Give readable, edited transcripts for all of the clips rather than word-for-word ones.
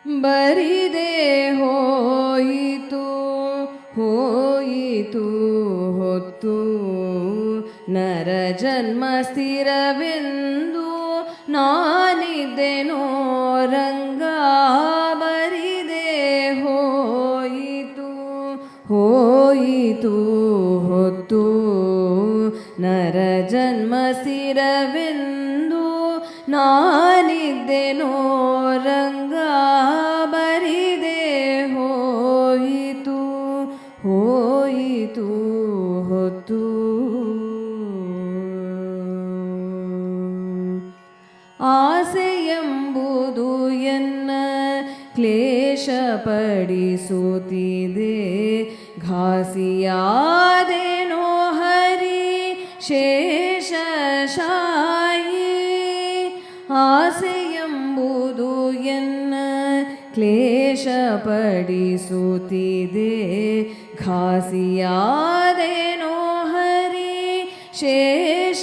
ಬರಿದೆ ಹೋಯಿತು ಹೋಯಿತು ಹೊತ್ತು ನರ ಜನ್ಮ ಸ್ಥಿರವೆಂದು ನಾನಿದ್ದೆನೋ ರಂಗ. ಬರಿದೆ ಹೋಯಿತು ಹೋಯಿತು ಹೊತ್ತು ನರ ಜನ್ಮ ಸ್ಥಿರವೆಂದು ನಾನಿದ್ದೆನೋ ರಂಗ. ಬರಿದೆ ಹೋಯಿತು ಹೋಯಿತು ಹೊತ್ತು. ಆಸೆಯೆಂಬುದು ಎನ್ನ ಕ್ಲೇಶ ಪಡಿಸುತ್ತಿದೆ, ಘಾಸಿಯಾದೆನೋ ಹರಿ ಶೇಷಶಾಯಿ. ಆಸೆಯೆಂಬುದು ಎನ್ನ ಕ್ಲೇಶ ಪಡಿಸುತ್ತಿದೆ, ಘಾಸಿಯಾದೆನೋ ಹರಿ ಶೇಷಶಾಯಿ.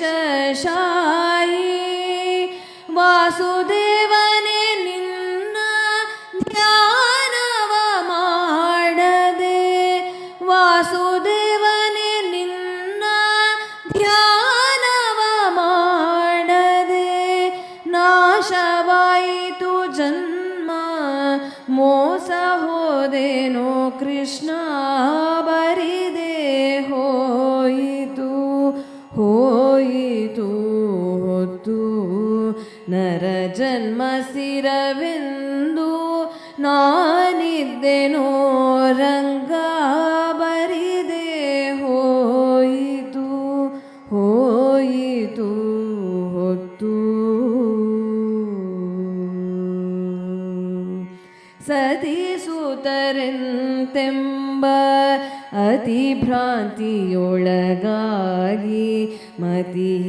ವಾಸುದೇವನೇ ನಿನ್ನ ಧ್ಯಾನವ ಮಾಡದೆ, ವಾಸುದೇವನೇ ನಿನ್ನ ಧ್ಯಾನವ ಮಾಡದೆ, ನಾಶವಾಯಿತು ಜನ್ಮ ಮೋಸ ಹೋದೆನೋ ಕೃಷ್ಣ. ಬರಿದೆ ಹೋಯಿತು ಹೋಯಿತು ಹೊತ್ತು ನರ ಜನ್ಮ ಸ್ಥಿರವೆಂದು ನಾನಿದ್ದೆನೋ ರಂಗ. ಬರಿದೆ ಹೋಯಿತು ಹೋಯಿತು ಹೊತ್ತು. ಸತಿಸುತ್ತರೆಂತೆಂಬ ಅತಿಭ್ರಾಂತಿಯೊಳಗಾಗಿ ಮತಿಹೀನನಾದೆನೋ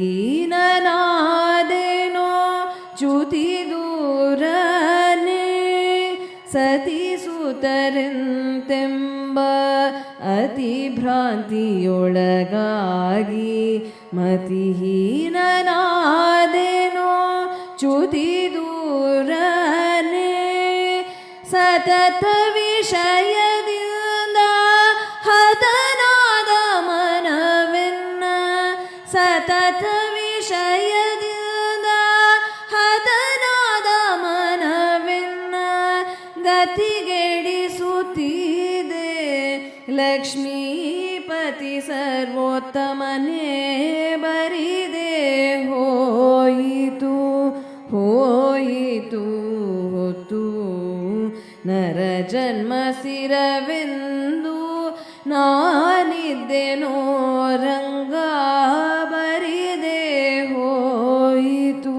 ಚ್ಯುತಿ ದೂರನೆ. ಸತಿಸುತ್ತರೆಂತೆಂಬ ಅತಿಭ್ರಾಂತಿಯೊಳಗಾಗಿ ಮತಿಹೀನನಾದೆನೋ ಚ್ಯುತಿ ದೂರನೆ. ಸತತ ವಿಷಯದಿಂದ ಹತನಾದ ಮನವೆನ್ನ, ಸತತ ವಿಷಯದಿಂದ ಹತನಾದ ಮನವೆನ್ನ ಗತಿಗೆಡಿಸುತ್ತಿದೆ. ಲಕ್ಷ್ಮೀಪತಿ ಸರ್ವೋತ್ತಮನೇ ಬರಿದೆ ಹೋಯಿತು ಹೋಯಿತು ಹೊತ್ತು ನರ ಜನ್ಮ ಸ್ಥಿರವೆಂದು ನಾನಿದ್ದೆನೋ ರಂಗ. ಬರಿದೆ ಹೋಯಿತು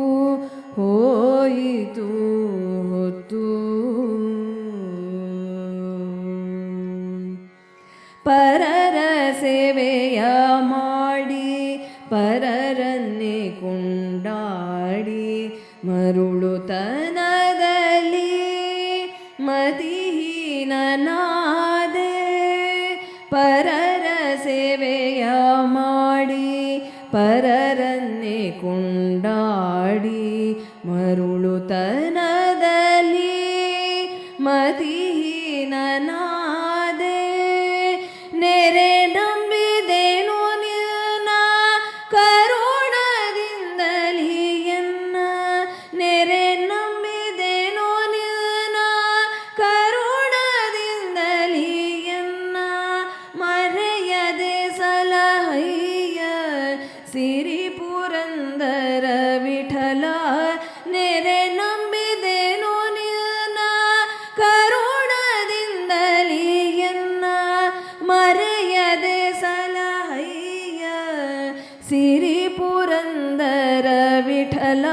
ಹೋಯಿತು ಹೊತ್ತು. ಪರರ ಸೇವೆಯ ಮಾಡಿ ಪರರನ್ನೇ ಕೊಂಡಾಡಿ ಮರುಳುತನದಲ್ಲಿ ಮತಿಹೀನನಾದೆ. ಪರರ ಸೇವೆಯ ಮಾಡಿ ಪರರನ್ನೇ ಕೊಂಡಾಡಿ ಮರುಳುತನದಲ್ಲಿ ಮತಿಹೀನನಾದೆ. ನೆರೆ ನಂಬಿದೆನು ನಿನ್ನ ಕರುಣದಿಂದಲಿ ಎನ್ನ, ನೆರೆ ನಂಬಿದೆನು ನಿನ್ನ ಕರುಣದಿಂದಲಿ ಎನ್ನ. ಮರೆಯದೆ ಸಲಹಯ್ಯ ಸಿರಿ ಪುರಂದರ ವಿಠಲ. ನೆರೆ ನಂಬಿದೆನು ನಿನ್ನ ಕರುಣದಿಂದಲಿ ಎನ್ನ, ಮರೆಯದೆ ಸಲಹಯ್ಯ ಸಿರಿ ಪುರಂದರ ವಿಠಲ.